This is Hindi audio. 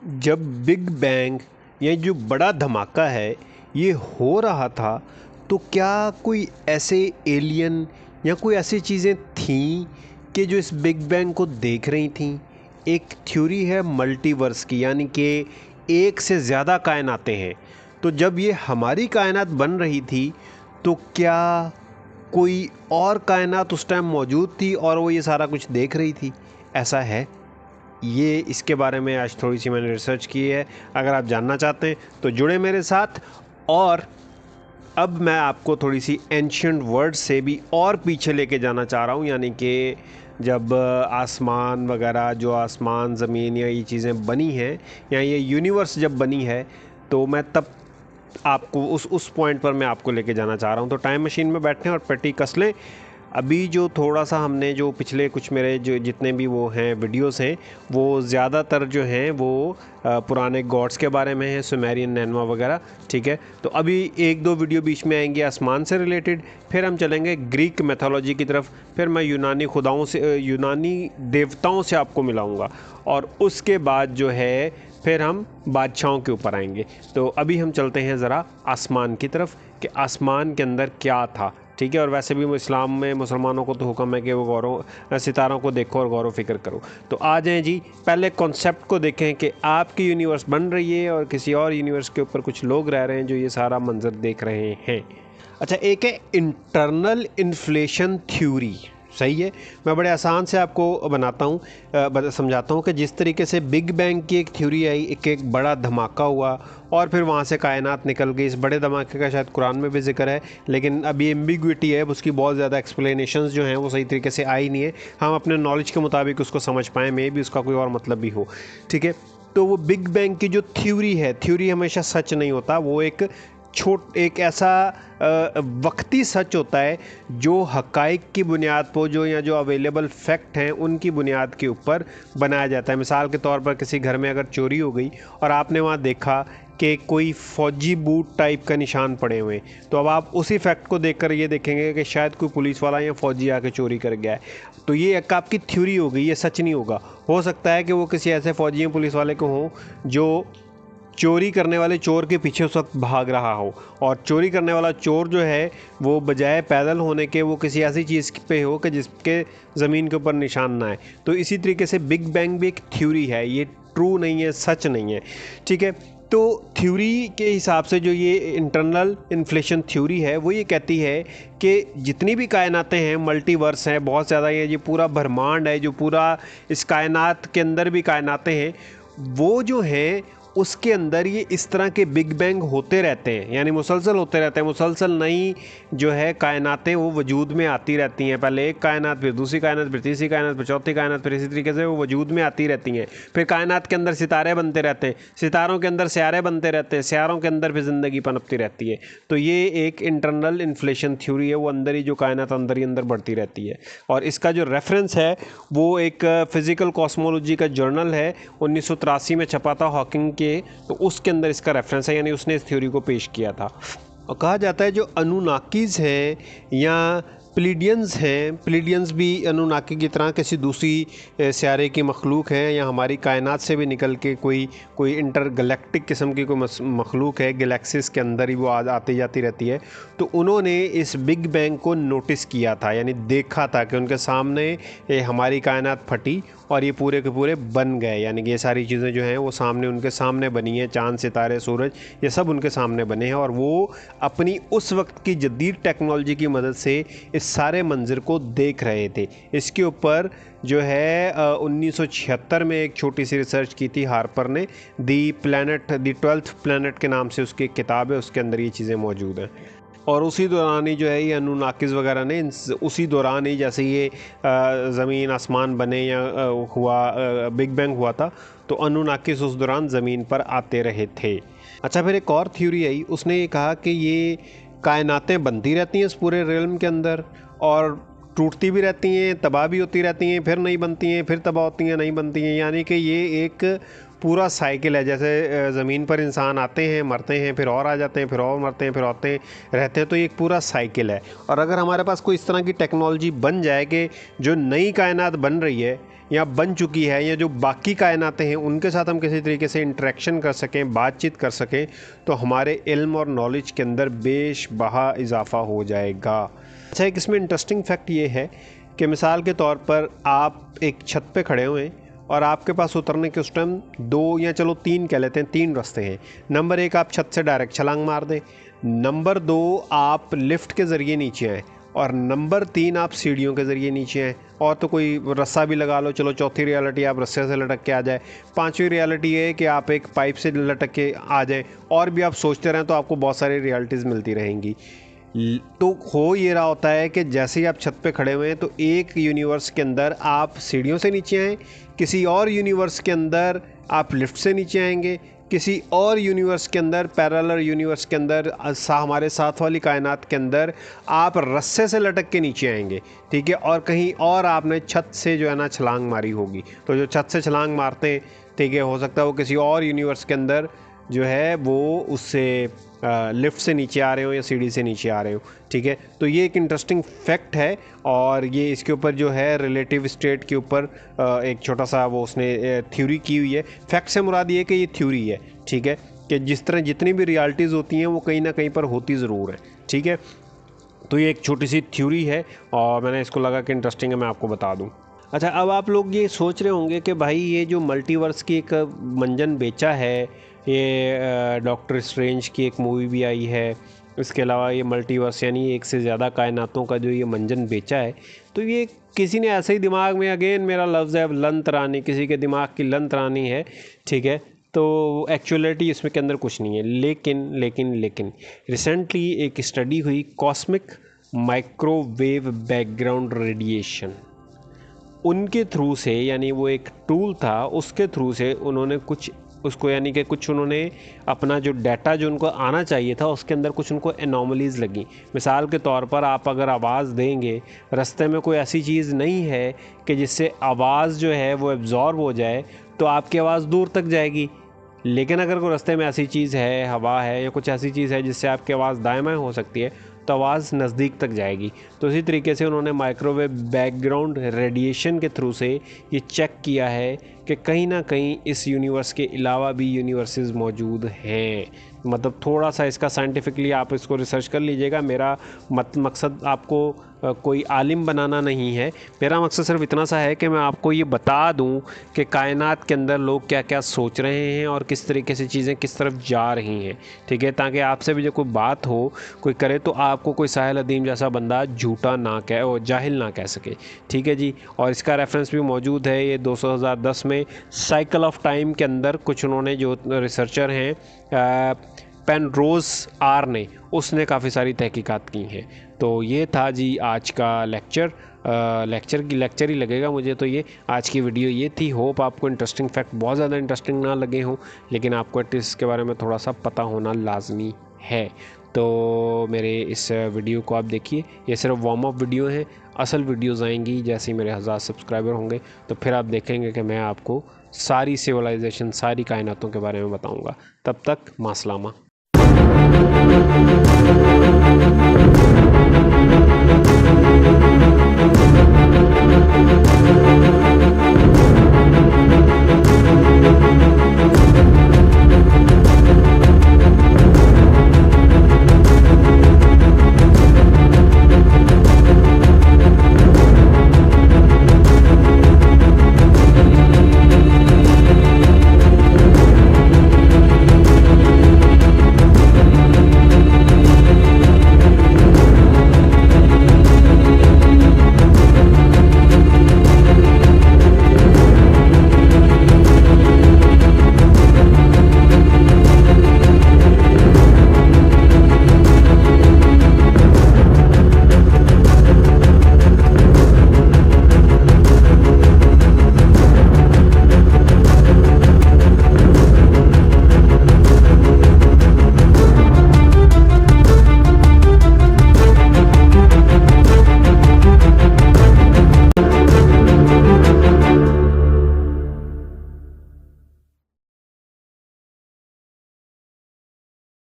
जब बिग बैंग या जो बड़ा धमाका है ये हो रहा था, तो क्या कोई ऐसे एलियन या कोई ऐसी चीज़ें थीं कि जो इस बिग बैंग को देख रही थीं? एक थ्योरी है मल्टीवर्स की, यानी कि एक से ज़्यादा कायनातें हैं। तो जब ये हमारी कायनात बन रही थी, तो क्या कोई और कायनात उस टाइम मौजूद थी और वो ये सारा कुछ देख रही थी? ऐसा है? ये इसके बारे में आज थोड़ी सी मैंने रिसर्च की है। अगर आप जानना चाहते हैं तो जुड़े मेरे साथ। और अब मैं आपको थोड़ी सी एंशियंट वर्ड से भी और पीछे लेके जाना चाह रहा हूँ, यानी कि जब आसमान वगैरह, जो आसमान ज़मीन या ये चीज़ें बनी हैं या ये यूनिवर्स जब बनी है, तो मैं तब आपको उस पॉइंट पर मैं आपको लेके जाना चाह रहा हूँ। तो टाइम मशीन में बैठें और पेटी कस लें। अभी जो थोड़ा सा हमने जो पिछले कुछ मेरे जो जितने भी वो हैं वीडियोस हैं, वो ज़्यादातर जो हैं वो पुराने गॉड्स के बारे में हैं, सुमेरियन, नैनवा वगैरह। ठीक है, तो अभी एक दो वीडियो बीच में आएंगे आसमान से रिलेटेड, फिर हम चलेंगे ग्रीक मैथोलॉजी की तरफ, फिर मैं यूनानी खुदाओं से, यूनानी देवताओं से आपको मिलाऊंगा, और उसके बाद जो है फिर हम बादशाहों के ऊपर आएंगे। तो अभी हम चलते हैं ज़रा आसमान की तरफ कि आसमान के अंदर क्या था। ठीक है, और वैसे भी इस्लाम में मुसलमानों को तो हुक्म है कि वो गौरव सितारों को देखो और गौर फिक्र करो। तो आ जाएं जी, पहले कॉन्सेप्ट को देखें कि आपकी यूनिवर्स बन रही है और किसी और यूनिवर्स के ऊपर कुछ लोग रह रहे हैं जो ये सारा मंजर देख रहे हैं। अच्छा, एक है इंटरनल इन्फ्लेशन थ्योरी। सही है, मैं बड़े आसान से आपको बनाता हूँ, समझाता हूँ कि जिस तरीके से बिग बैंग की एक थ्योरी आई, एक बड़ा धमाका हुआ और फिर वहाँ से कायनात निकल गई। इस बड़े धमाके का शायद कुरान में भी जिक्र है, लेकिन अभी एम्बिग्विटी है, उसकी बहुत ज़्यादा एक्सप्लेनेशंस जो हैं वो सही तरीके से आई नहीं है। हम अपने नॉलेज के मुताबिक उसको समझ पाएँ, मे भी उसका कोई और मतलब भी हो। ठीक है, तो वो बिग बैंग की जो थ्योरी है, थ्योरी हमेशा सच नहीं होता, वो एक ऐसा वक्ती सच होता है जो हकाइक की बुनियाद पर, जो या जो अवेलेबल फैक्ट हैं उनकी बुनियाद के ऊपर बनाया जाता है। मिसाल के तौर पर किसी घर में अगर चोरी हो गई और आपने वहाँ देखा कि कोई फ़ौजी बूट टाइप का निशान पड़े हुए हैं, तो अब आप उसी फैक्ट को देखकर ये देखेंगे कि शायद कोई पुलिस वाला या फ़ौजी आके चोरी कर गया है। तो ये एक आपकी थ्योरी हो गई, ये सच नहीं होगा। हो सकता है कि वो किसी ऐसे फ़ौजी या पुलिस वाले को हो जो चोरी करने वाले चोर के पीछे उस वक्त भाग रहा हो, और चोरी करने वाला चोर जो है वो बजाय पैदल होने के वो किसी ऐसी चीज़ पे हो कि जिसके ज़मीन के ऊपर निशान ना है। तो इसी तरीके से बिग बैंग भी एक थ्योरी है, ये ट्रू नहीं है, सच नहीं है। ठीक है, तो थ्योरी के हिसाब से जो ये इंटरनल इन्फ्लेशन थ्योरी है वो ये कहती है कि जितनी भी कायनातें हैं, मल्टीवर्स हैं, बहुत ज़्यादा, ये पूरा ब्रह्मांड है, जो पूरा इस कायनात के अंदर भी कायनातें हैं, वो जो हैं उसके अंदर ये इस तरह के बिग बैंग होते रहते हैं, यानी मुसलसल होते रहते हैं। मुसलसल नई जो है कायनातें वो वजूद में आती रहती हैं। पहले एक कायनात, फिर दूसरी कायनात, फिर तीसरी कायनात, फिर चौथी कायनात, फिर इसी तरीके से वो वजूद में आती रहती हैं। फिर कायनात के अंदर सितारे बनते रहते हैं, सितारों के अंदर स्यारे बनते रहते हैं, स्यारों के अंदर फिर ज़िंदगी पनपती रहती है। तो ये एक इंटरनल इन्फ्लेशन थ्योरी है, वो अंदर ही जो कायनात अंदर ही अंदर बढ़ती रहती है। और इसका जो रेफरेंस है वो एक फिज़िकल कॉस्मोलॉजी का जर्नल है, 1983 में छपा था हॉकिंग के, तो उसके अंदर इसका रेफरेंस है, यानी उसने इस थ्योरी को पेश किया था। और कहा जाता है जो अनुनाकीज हैं या प्लीडियंस हैं, प्लीडियंस भी अनुनाकी की तरह किसी दूसरी स्यारे की मखलूक है, या हमारी कायनात से भी निकल के कोई इंटरगैलेक्टिक किस्म की कोई मखलूक है, गैलेक्सीज के अंदर ही वो आती जाती रहती है। तो उन्होंने इस बिग बैंग को नोटिस किया था, यानी देखा था कि उनके सामने हमारी कायनात फटी और ये पूरे के पूरे बन गए, यानी कि ये सारी चीज़ें जो हैं वो सामने, उनके सामने बनी हैं। चाँद, सितारे, सूरज, ये सब उनके सामने बने हैं, और वो अपनी उस वक्त की जदीद टेक्नोलॉजी की मदद से इस सारे मंजर को देख रहे थे। इसके ऊपर जो है 1976 में एक छोटी सी रिसर्च की थी हार्पर ने, दी 12th प्लैनेट के नाम से उसकी एक किताब है, उसके अंदर ये चीज़ें मौजूद हैं। और उसी दौरान ही जो है ये अनुनाकिस वगैरह ने उसी दौरान ही, जैसे ये ज़मीन आसमान बने या बिग बैंग हुआ था, तो अनुनाकिस उस दौरान ज़मीन पर आते रहे थे। अच्छा, फिर एक और थ्योरी आई, उसने ये कहा कि ये कायनातें बनती रहती हैं इस पूरे रिल्म के अंदर, और टूटती भी रहती हैं, तबाह भी होती रहती हैं, फिर नहीं बनती हैं, फिर तबाह होती हैं, नहीं बनती हैं, यानी कि ये एक पूरा साइकिल है। जैसे ज़मीन पर इंसान आते हैं, मरते हैं, फिर और आ जाते हैं, फिर और मरते हैं, फिर आते रहते हैं, तो ये एक पूरा साइकिल है। और अगर हमारे पास कोई इस तरह की टेक्नोलॉजी बन जाए कि जो नई कायनात बन रही है, या बन चुकी है, या जो बाकी कायनातें हैं उनके साथ हम किसी तरीके से इंटरेक्शन कर सकें, बातचीत कर सकें, तो हमारे इल्म और नॉलेज के अंदर बेशबहा इजाफ़ा हो जाएगा। अच्छा, एक इसमें इंटरेस्टिंग फैक्ट ये है कि मिसाल के तौर पर आप एक छत पे खड़े हुए हैं और आपके पास उतरने के उस टाइम 2 या चलो 3 कह लेते हैं, 3 रास्ते हैं। नंबर 1, आप छत से डायरेक्ट छलांग मार दें। नंबर 2, आप लिफ्ट के ज़रिए नीचे आएँ। और नंबर 3, आप सीढ़ियों के ज़रिए नीचे आएँ। और तो कोई रस्सा भी लगा लो, चलो चौथी रियलिटी आप रस्से से लटक के आ जाए। पांचवी रियलिटी ये है कि आप एक पाइप से लटक के आ जाएँ। और भी आप सोचते रहें तो आपको बहुत सारी रियलिटीज़ मिलती रहेंगी। तो हो ये रहा होता है कि जैसे ही आप छत पे खड़े हुए हैं तो एक यूनिवर्स के अंदर आप सीढ़ियों से नीचे आएँ, किसी और यूनिवर्स के अंदर आप लिफ्ट से नीचे आएंगे, किसी और यूनिवर्स के अंदर, पैरेलल यूनिवर्स के अंदर, हमारे साथ वाली कायनात के अंदर आप रस्से से लटक के नीचे आएंगे, ठीक है। और कहीं और आपने छत से जो है ना छलांग मारी होगी। तो जो छत से छलांग मारते हैं, ठीक है, हो सकता है वो किसी और यूनिवर्स के अंदर जो है वो उससे लिफ्ट से नीचे आ रहे हो या सीढ़ी से नीचे आ रहे हो, ठीक है। तो ये एक इंटरेस्टिंग फैक्ट है और ये इसके ऊपर जो है रिलेटिव स्टेट के ऊपर एक छोटा सा वो उसने थ्योरी की हुई है। फैक्ट से मुराद ये कि ये थ्योरी है, ठीक है, कि जिस तरह जितनी भी रियलिटीज़ होती हैं वो कहीं ना कहीं पर होती ज़रूर है, ठीक है। तो ये एक छोटी सी थ्योरी है और मैंने इसको लगा कि इंटरेस्टिंग है, मैं आपको बता दूँ। अच्छा, अब आप लोग ये सोच रहे होंगे कि भाई ये जो मल्टीवर्स की एक मंजन बेचा है, ये डॉक्टर स्ट्रेंज की एक मूवी भी आई है, इसके अलावा ये मल्टीवर्स यानी एक से ज़्यादा कायनातों का जो ये मंजन बेचा है, तो ये किसी ने ऐसे ही दिमाग में, अगेन मेरा लफ्ज़ है लंत रानी, किसी के दिमाग की लंत रानी है, ठीक है। तो एक्चुअलिटी इसमें के अंदर कुछ नहीं है। लेकिन रिसेंटली एक स्टडी हुई कॉस्मिक माइक्रोवेव बैकग्राउंड रेडिएशन, उनके थ्रू से, यानी वो एक टूल था, उसके थ्रू से उन्होंने कुछ उसको यानी कि कुछ उन्होंने अपना जो डाटा जो उनको आना चाहिए था उसके अंदर कुछ उनको एनॉमलीज़ लगी। मिसाल के तौर पर आप अगर आवाज़ देंगे, रास्ते में कोई ऐसी चीज़ नहीं है कि जिससे आवाज़ जो है वो एब्जॉर्ब हो जाए तो आपकी आवाज़ दूर तक जाएगी। लेकिन अगर कोई रास्ते में ऐसी चीज़ है, हवा है या कुछ ऐसी चीज़ है जिससे आपकी आवाज़ दाएं बाएं हो सकती है, तो आवाज़ नज़दीक तक जाएगी। तो इसी तरीके से उन्होंने माइक्रोवेव बैकग्राउंड रेडिएशन के थ्रू से ये चेक किया है कि कहीं ना कहीं इस यूनिवर्स के अलावा भी यूनिवर्सेस मौजूद हैं। मतलब थोड़ा सा इसका साइंटिफिकली आप इसको रिसर्च कर लीजिएगा। मेरा मकसद आपको कोई आलिम बनाना नहीं है, मेरा मकसद सिर्फ इतना सा है कि मैं आपको ये बता दूं कि कायनात के अंदर लोग क्या क्या सोच रहे हैं और किस तरीके से चीज़ें किस तरफ जा रही हैं, ठीक है, ताकि आपसे भी जब कोई बात हो, कोई करे, तो आपको कोई साहिल अदीम जैसा बंदा झूठा ना कहे और जाहिल ना कह सके, ठीक है जी। और इसका रेफरेंस भी मौजूद है, ये 2010 में साइकिल ऑफ टाइम के अंदर कुछ उन्होंने जो रिसर्चर हैं पेनरोज़ आर ने, उसने काफ़ी सारी तहकीकात की हैं। तो ये था जी आज का लेक्चर ही लगेगा मुझे तो। ये आज की वीडियो ये थी। होप आपको इंटरेस्टिंग फैक्ट बहुत ज़्यादा इंटरेस्टिंग ना लगे हों, लेकिन आपको एटलीस्ट इसके बारे में थोड़ा सा पता होना लाजमी है। तो मेरे इस वीडियो को आप देखिए, ये सिर्फ वार्म अप वीडियो है। असल वीडियोज़ आएंगी जैसे ही मेरे 1000 सब्सक्राइबर होंगे, तो फिर आप देखेंगे कि मैं आपको सारी सिविलाइजेशन, सारी कायनातों के बारे में बताऊँगा। तब तक मासलामा।